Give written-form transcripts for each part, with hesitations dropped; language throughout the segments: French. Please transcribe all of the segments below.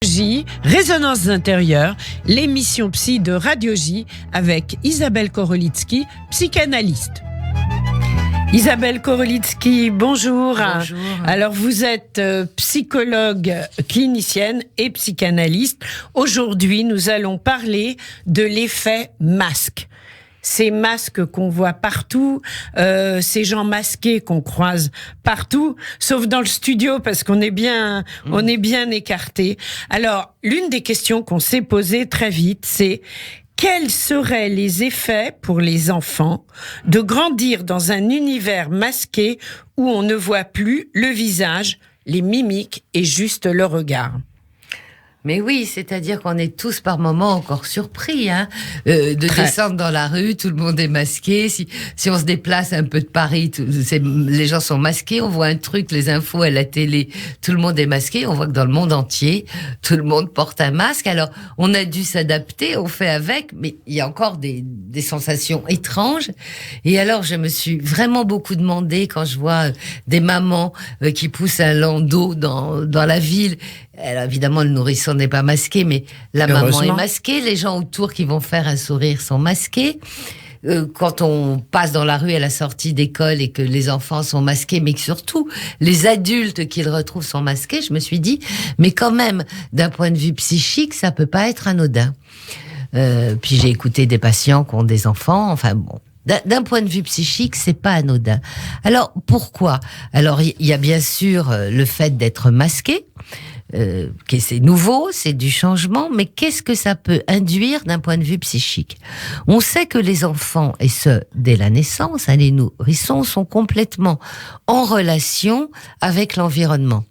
J, Résonances intérieures, l'émission psy de Radio J avec Isabelle Korolitsky, psychanalyste. Isabelle Korolitsky, bonjour. Bonjour. Alors vous êtes psychologue clinicienne et psychanalyste. Aujourd'hui, nous allons parler de l'effet masque. Ces masques qu'on voit partout, ces gens masqués qu'on croise partout, sauf dans le studio parce qu'on est bien écarté. Alors, l'une des questions qu'on s'est posées très vite, c'est quels seraient les effets pour les enfants de grandir dans un univers masqué où on ne voit plus le visage, les mimiques et juste le regard? Mais oui, c'est-à-dire qu'on est tous par moments encore surpris de descendre dans la rue, tout le monde est masqué. Si on se déplace un peu de Paris, les gens sont masqués. On voit un truc, les infos à la télé, tout le monde est masqué. On voit que dans le monde entier, tout le monde porte un masque. Alors, on a dû s'adapter, on fait avec, mais il y a encore des sensations étranges. Et alors, je me suis vraiment beaucoup demandé quand je vois des mamans qui poussent un landau dans la ville. Alors, évidemment, le nourrisson n'est pas masqué, mais la maman est masquée. Les gens autour qui vont faire un sourire sont masqués. Quand on passe dans la rue à la sortie d'école et que les enfants sont masqués, mais que surtout les adultes qu'ils retrouvent sont masqués, je me suis dit, mais quand même, d'un point de vue psychique, ça peut pas être anodin. Puis j'ai écouté des patients qui ont des enfants, enfin bon. D'un point de vue psychique, c'est pas anodin. Alors, pourquoi? Alors, il y a bien sûr le fait d'être masqué, que c'est nouveau, c'est du changement, mais qu'est-ce que ça peut induire d'un point de vue psychique? On sait que les enfants, et ce, dès la naissance, les nourrissons sont complètement en relation avec l'environnement.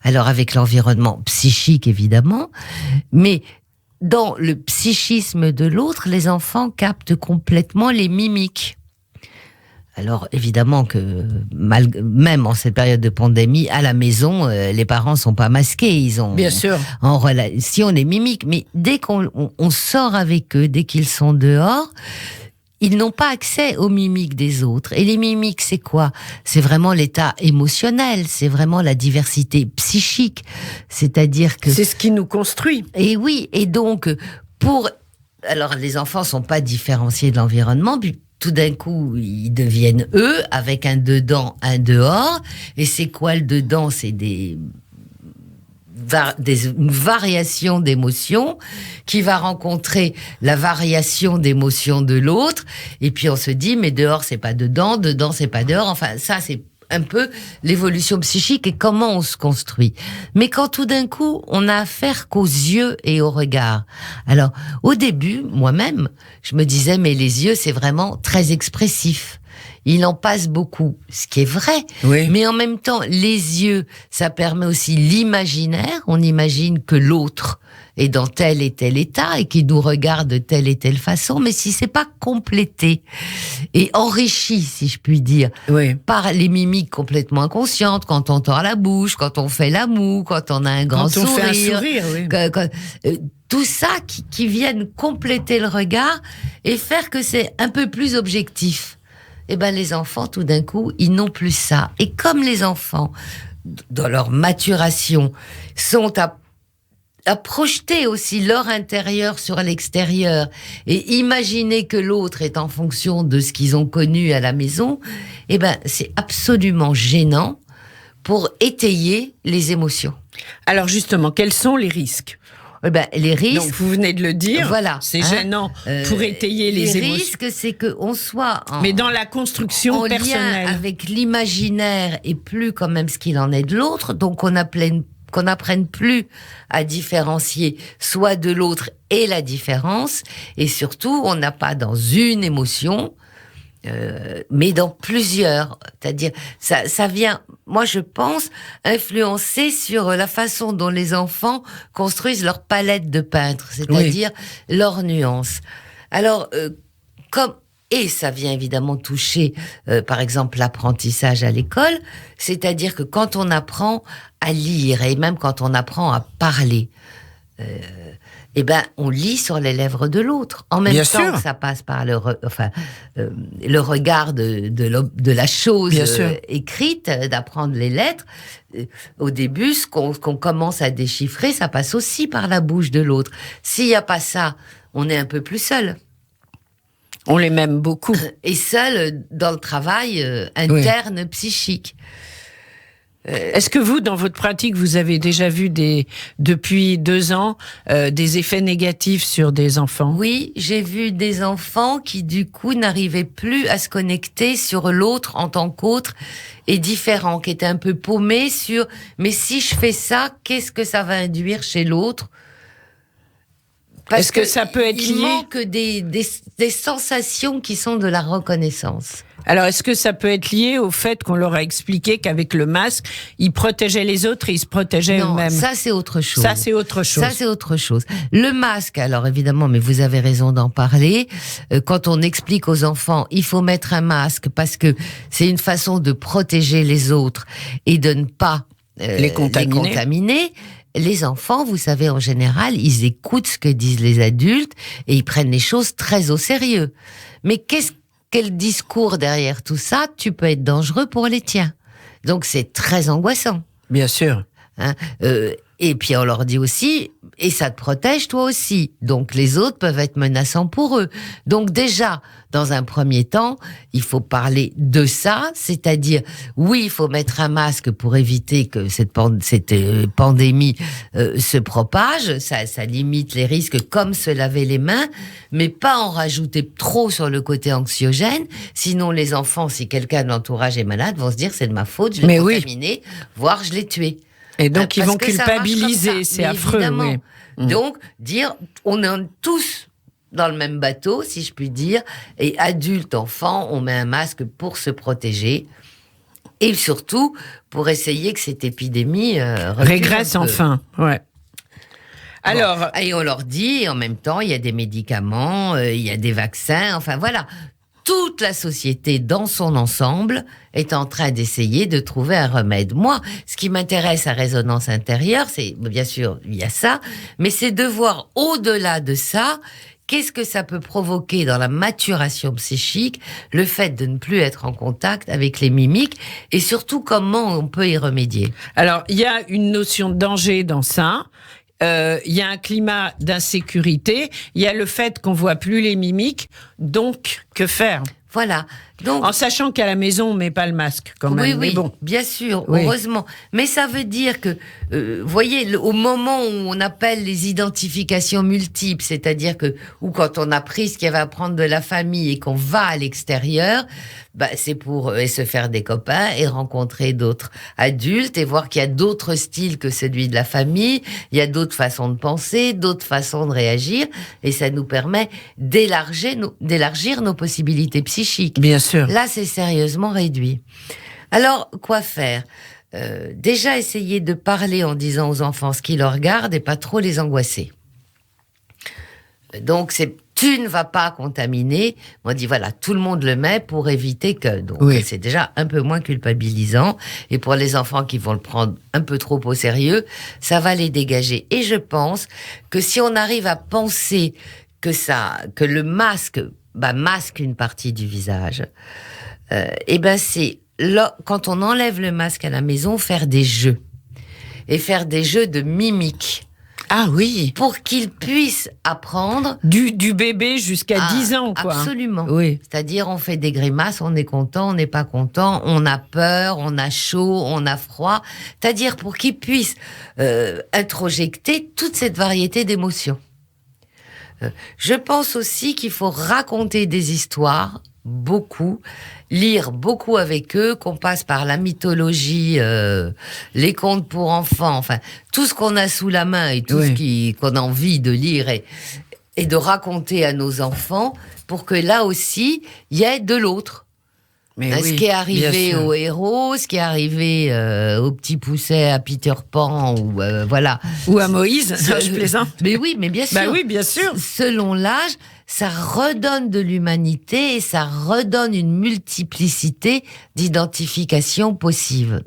Alors, avec l'environnement psychique, évidemment, mais dans le psychisme de l'autre, les enfants captent complètement les mimiques. Alors, évidemment que, même en cette période de pandémie, à la maison, les parents sont pas masqués. Ils ont, bien sûr, en relation les mimiques. Mais dès qu'on sort avec eux, dès qu'ils sont dehors, ils n'ont pas accès aux mimiques des autres. Et les mimiques, c'est quoi? C'est vraiment l'état émotionnel, c'est vraiment la diversité psychique. C'est-à-dire que... c'est ce qui nous construit. Et oui, et donc, alors, les enfants sont pas différenciés de l'environnement, puis tout d'un coup, ils deviennent eux, avec un dedans, un dehors. Et c'est quoi le dedans? C'est une variation d'émotions qui va rencontrer la variation d'émotions de l'autre. Et puis on se dit, mais dehors, c'est pas dedans, dedans, c'est pas dehors. Enfin, ça, c'est un peu l'évolution psychique et comment on se construit. Mais quand tout d'un coup, on a affaire qu'aux yeux et au regard. Alors, au début, moi-même, je me disais, mais les yeux, c'est vraiment très expressif. Il en passe beaucoup, ce qui est vrai. Oui. Mais en même temps, les yeux, ça permet aussi l'imaginaire. On imagine que l'autre est dans tel et tel état et qu'il nous regarde de telle et telle façon. Mais si c'est pas complété et enrichi, si je puis dire, oui, par les mimiques complètement inconscientes, quand on tord la bouche, quand on fait la moue, quand on a un grand sourire. Quand on fait un sourire, oui. Tout ça qui viennent compléter le regard et faire que c'est un peu plus objectif. Eh ben, les enfants, tout d'un coup, ils n'ont plus ça. Et comme les enfants, dans leur maturation, sont à projeter aussi leur intérieur sur l'extérieur et imaginer que l'autre est en fonction de ce qu'ils ont connu à la maison, eh ben, c'est absolument gênant pour étayer les émotions. Alors justement, quels sont les risques? Les risques. Donc, vous venez de le dire. Voilà. C'est gênant pour étayer les émotions. Les risques, c'est qu'on soit mais dans la construction en personnelle. lien avec l'imaginaire et plus quand même ce qu'il en est de l'autre. Donc, qu'on n'apprenne plus à différencier soit de l'autre et la différence. Et surtout, on n'a pas dans une émotion, mais dans plusieurs. C'est-à-dire, ça vient, moi je pense, influencer sur la façon dont les enfants construisent leur palette de peintre, c'est-à-dire leurs nuances. Alors, et ça vient évidemment toucher, par exemple, l'apprentissage à l'école, c'est-à-dire que quand on apprend à lire et même quand on apprend à parler, on lit sur les lèvres de l'autre. En même Bien temps sûr. que ça passe par le regard de la chose écrite, d'apprendre les lettres. Au début, ce qu'on commence à déchiffrer, ça passe aussi par la bouche de l'autre. S'il n'y a pas ça, on est un peu plus seul. On les aime beaucoup. Et seul dans le travail interne psychique. Est-ce que vous, dans votre pratique, vous avez déjà vu depuis 2 ans des effets négatifs sur des enfants ? Oui, j'ai vu des enfants qui, du coup, n'arrivaient plus à se connecter sur l'autre en tant qu'autre et différent, qui étaient un peu paumés sur « mais si je fais ça, qu'est-ce que ça va induire chez l'autre ?» Est-ce que ça peut être lié ? Il manque des sensations qui sont de la reconnaissance. Alors, est-ce que ça peut être lié au fait qu'on leur a expliqué qu'avec le masque, ils protégeaient les autres et ils se protégeaient eux-mêmes ? Non, ça c'est autre chose. Ça c'est autre chose. Le masque, alors évidemment, mais vous avez raison d'en parler. Quand on explique aux enfants, il faut mettre un masque parce que c'est une façon de protéger les autres et de ne pas les contaminer. Les enfants, vous savez, en général, ils écoutent ce que disent les adultes et ils prennent les choses très au sérieux. Mais quel discours derrière tout ça, tu peux être dangereux pour les tiens. Donc c'est très angoissant. Bien sûr. Et puis on leur dit aussi, et ça te protège toi aussi. Donc les autres peuvent être menaçants pour eux. Donc déjà, dans un premier temps, il faut parler de ça, c'est-à-dire, oui, il faut mettre un masque pour éviter que cette pandémie se propage, ça limite les risques comme se laver les mains, mais pas en rajouter trop sur le côté anxiogène, sinon les enfants, si quelqu'un de l'entourage est malade, vont se dire c'est de ma faute, je l'ai contaminé, voire je l'ai tué. Et donc ils vont culpabiliser, c'est affreux. Oui. Donc dire, on est tous dans le même bateau, si je puis dire, et adultes, enfants, on met un masque pour se protéger et surtout pour essayer que cette épidémie régresse enfin. Ouais. Alors, bon, et on leur dit, en même temps, il y a des médicaments, il y a des vaccins, enfin voilà. Toute la société, dans son ensemble, est en train d'essayer de trouver un remède. Moi, ce qui m'intéresse à Résonance Intérieure, c'est, bien sûr, il y a ça, mais c'est de voir au-delà de ça, qu'est-ce que ça peut provoquer dans la maturation psychique, le fait de ne plus être en contact avec les mimiques, et surtout comment on peut y remédier. Alors, il y a une notion de danger dans ça. Il y a un climat d'insécurité, il y a le fait qu'on voit plus les mimiques, donc que faire ? Voilà. Donc, en sachant qu'à la maison, on met pas le masque, quand même. Oui, mais bon. Bien sûr, heureusement. Mais ça veut dire que, voyez, au moment où on appelle les identifications multiples, c'est-à-dire que, ou quand on a pris ce qu'il y avait à prendre de la famille et qu'on va à l'extérieur, c'est pour se faire des copains et rencontrer d'autres adultes et voir qu'il y a d'autres styles que celui de la famille, il y a d'autres façons de penser, d'autres façons de réagir, et ça nous permet d'élargir nos possibilités psychiques. Bien sûr. Là, c'est sérieusement réduit. Alors, quoi faire ? Déjà, essayer de parler en disant aux enfants ce qui leur garde et pas trop les angoisser. Donc, tu ne vas pas contaminer. On dit, voilà, tout le monde le met pour éviter que... Donc, c'est déjà un peu moins culpabilisant. Et pour les enfants qui vont le prendre un peu trop au sérieux, ça va les dégager. Et je pense que si on arrive à penser que le masque masque une partie du visage, c'est là, quand on enlève le masque à la maison, faire des jeux. Et faire des jeux de mimique. Ah oui. Pour qu'ils puissent apprendre. Du bébé jusqu'à 10 ans, quoi. Absolument. Oui. C'est-à-dire, on fait des grimaces, on est content, on n'est pas content, on a peur, on a chaud, on a froid. C'est-à-dire pour qu'ils puissent introjecter toute cette variété d'émotions. Je pense aussi qu'il faut raconter des histoires, beaucoup, lire beaucoup avec eux, qu'on passe par la mythologie, les contes pour enfants, enfin, tout ce qu'on a sous la main et tout ce qu'on a envie de lire et de raconter à nos enfants pour que là aussi, il y ait de l'autre. Ce qui est arrivé au héros, ce qui est arrivé au petit pousset, à Peter Pan, ou voilà. Ou à Moïse, je plaisante. Mais oui, mais bien sûr. Oui, bien sûr. Selon l'âge, ça redonne de l'humanité et ça redonne une multiplicité d'identifications possibles.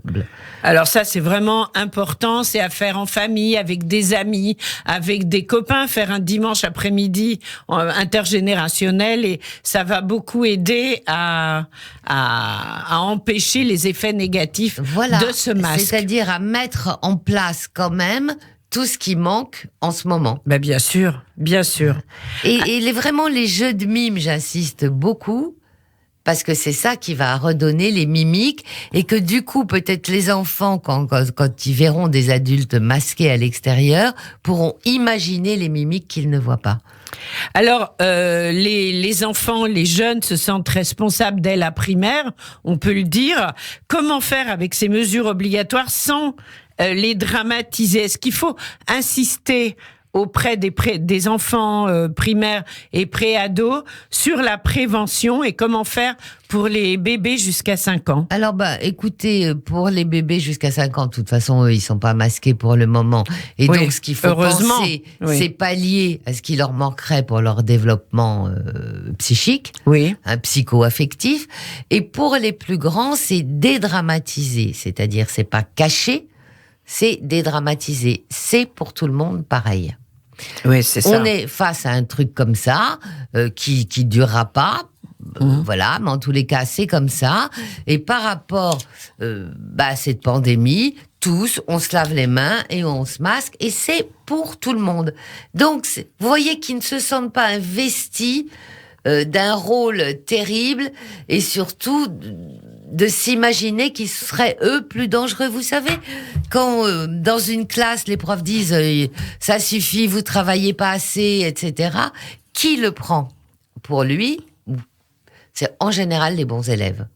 Alors ça, c'est vraiment important, c'est à faire en famille, avec des amis, avec des copains, faire un dimanche après-midi intergénérationnel, et ça va beaucoup aider à empêcher les effets négatifs de ce masque. C'est-à-dire à mettre en place quand même tout ce qui manque en ce moment. Ben bien sûr, bien sûr. Et vraiment les jeux de mime, j'insiste beaucoup, parce que c'est ça qui va redonner les mimiques, et que du coup, peut-être les enfants, quand ils verront des adultes masqués à l'extérieur, pourront imaginer les mimiques qu'ils ne voient pas. Alors, les enfants, les jeunes se sentent responsables dès la primaire, on peut le dire. Comment faire avec ces mesures obligatoires sans les dramatiser? Est-ce qu'il faut insister auprès des enfants primaires et pré-ados sur la prévention, et comment faire pour les bébés jusqu'à 5 ans? Alors, écoutez, pour les bébés jusqu'à 5 ans, de toute façon, eux, ils sont pas masqués pour le moment. Et donc, ce qu'il faut penser, c'est pallier à ce qui leur manquerait pour leur développement psychique, psycho-affectif. Et pour les plus grands, c'est dédramatiser. C'est-à-dire, c'est pas cacher, c'est dédramatiser. C'est pour tout le monde pareil. Oui, c'est ça. On est face à un truc comme ça, qui durera pas. Voilà, mais en tous les cas, c'est comme ça. Et par rapport à cette pandémie, tous, on se lave les mains et on se masque, et c'est pour tout le monde. Donc, vous voyez qu'ils ne se sentent pas investis d'un rôle terrible, et surtout de s'imaginer qu'ils seraient, eux, plus dangereux. Vous savez, quand dans une classe, les profs disent « ça suffit, vous travaillez pas assez », etc., qui le prend pour lui? C'est en général les bons élèves.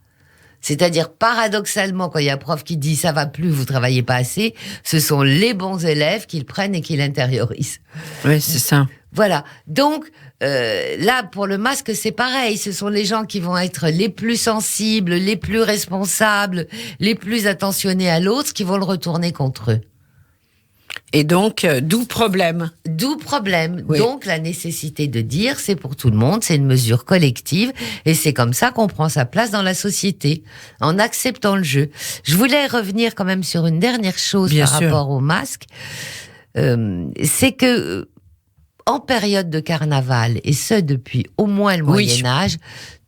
C'est-à-dire, paradoxalement, quand il y a un prof qui dit « ça va plus, vous travaillez pas assez », ce sont les bons élèves qui le prennent et qui l'intériorisent. Oui, c'est ça. Voilà. Donc, là, pour le masque, c'est pareil. Ce sont les gens qui vont être les plus sensibles, les plus responsables, les plus attentionnés à l'autre, qui vont le retourner contre eux. Et donc, d'où problème. D'où problème. Oui. Donc, la nécessité de dire, c'est pour tout le monde, c'est une mesure collective, et c'est comme ça qu'on prend sa place dans la société, en acceptant le jeu. Je voulais revenir quand même sur une dernière chose rapport au masque. C'est que, en période de carnaval, et ce depuis au moins le Moyen-Âge,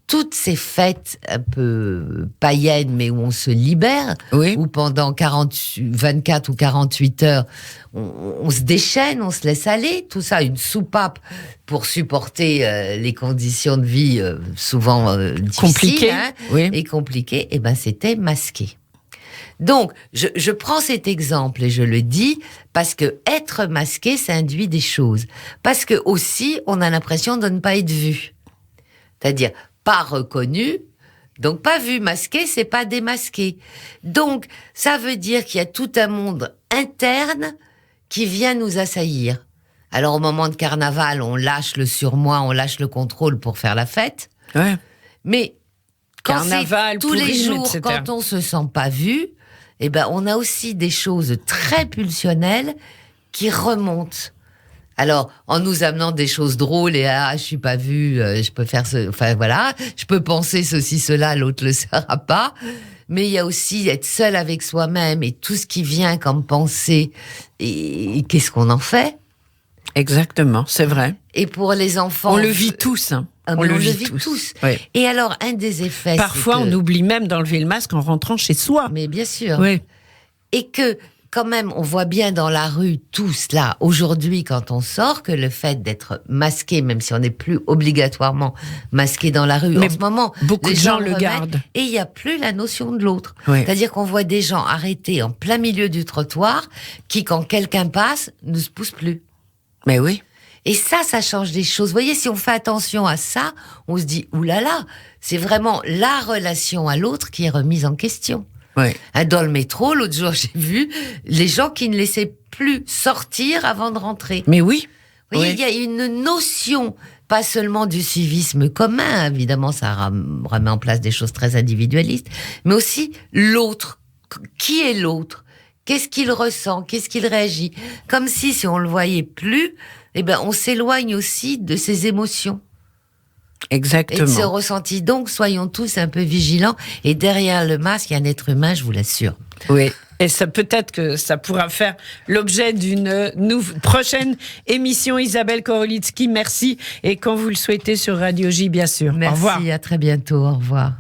toutes ces fêtes un peu païennes, mais où on se libère, où pendant 24 ou 48 heures, on se déchaîne, on se laisse aller, tout ça, une soupape pour supporter les conditions de vie souvent difficiles et compliquées, et c'était masqué. Donc, je prends cet exemple et je le dis parce que être masqué, ça induit des choses. Parce que aussi, on a l'impression de ne pas être vu. C'est-à-dire, pas reconnu, donc pas vu. Masqué, c'est pas démasqué. Donc, ça veut dire qu'il y a tout un monde interne qui vient nous assaillir. Alors, au moment de carnaval, on lâche le surmoi, on lâche le contrôle pour faire la fête. Ouais. Mais quand c'est tous les jours, quand on se sent pas vu, on a aussi des choses très pulsionnelles qui remontent. Alors, en nous amenant des choses drôles, et je suis pas vue, je peux faire je peux penser ceci, cela, l'autre le saura pas. Mais il y a aussi être seul avec soi-même et tout ce qui vient comme pensée, et qu'est-ce qu'on en fait? Exactement, c'est vrai. Et pour les enfants... On le vit tous, hein. On le vit tous. Oui. Et alors, un des effets... Parfois, on oublie même d'enlever le masque en rentrant chez soi. Mais bien sûr. Oui. Et que, quand même, on voit bien dans la rue, tous, là, aujourd'hui, quand on sort, que le fait d'être masqué, même si on n'est plus obligatoirement masqué dans la rue, en ce moment, beaucoup de gens le gardent. Et il n'y a plus la notion de l'autre. Oui. C'est-à-dire qu'on voit des gens arrêtés en plein milieu du trottoir, qui, quand quelqu'un passe, ne se poussent plus. Mais oui. Et ça change des choses. Vous voyez, si on fait attention à ça, on se dit, oulala, c'est vraiment la relation à l'autre qui est remise en question. Oui. Dans le métro, l'autre jour, j'ai vu les gens qui ne laissaient plus sortir avant de rentrer. Mais oui. Vous voyez, il y a une notion, pas seulement du civisme commun, évidemment, ça remet en place des choses très individualistes, mais aussi l'autre. Qui est l'autre? Qu'est-ce qu'il ressent? Qu'est-ce qu'il réagit? Comme si on le voyait plus, on s'éloigne aussi de ses émotions. Exactement. Et de ce ressenti, donc, soyons tous un peu vigilants. Et derrière le masque, il y a un être humain, je vous l'assure. Oui. Et ça, peut-être que ça pourra faire l'objet d'une prochaine émission. Isabelle Korolitsky, merci. Et quand vous le souhaitez sur Radio J, bien sûr. Merci, au revoir. À très bientôt. Au revoir.